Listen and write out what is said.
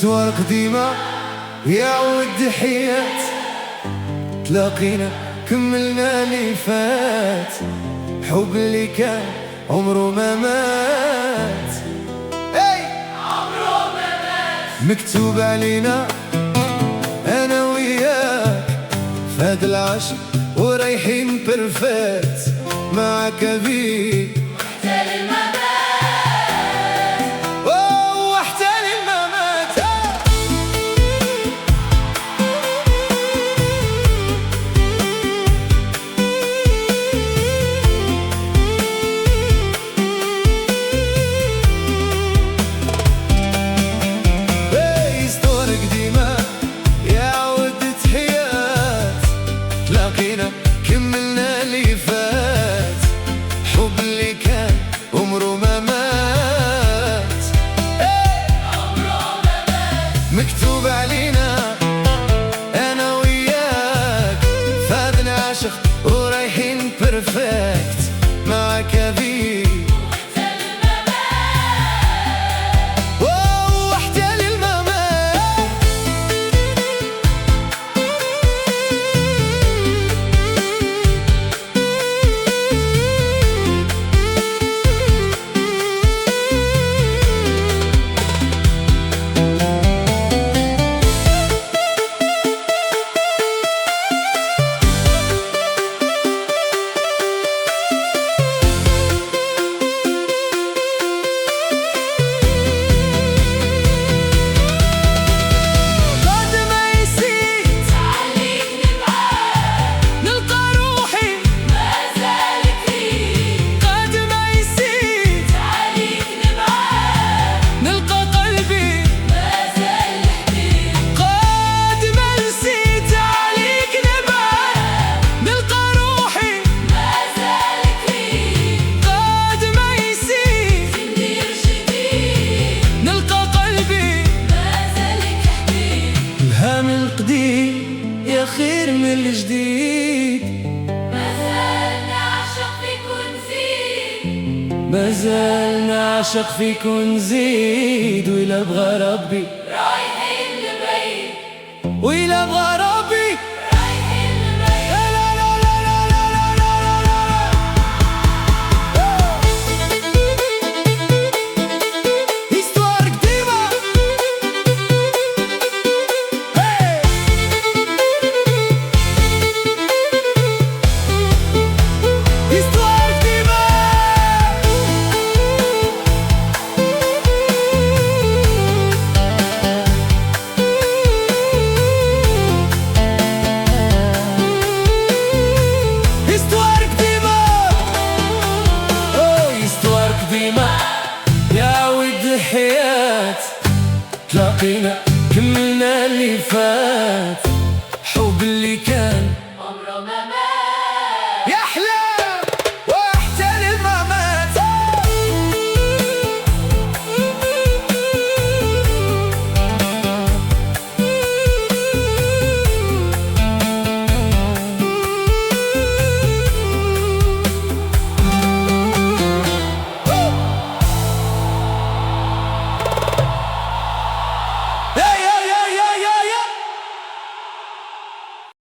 صور قديمة يا ود حيات، تلاقينا كملنا اللي فات، حب اللي كان عمره ما مات، عمره ما مات، مكتوب علينا أنا وياك فهاد العشق ورايحين بيرفكت معاك بيه كملنا اللي فات، حب اللي كان عمره ما مات، عمره ما مات، مكتوب علينا أنا وياك فهاد العشق ورايحين بيرفكت معاك بيه يا خير من الجديد، مازال نعشق فيكن نزيد، مازال نعشق فيكن نزيد، وإلا بغى ربي رايحين لبعيد، وإلا بغى ربي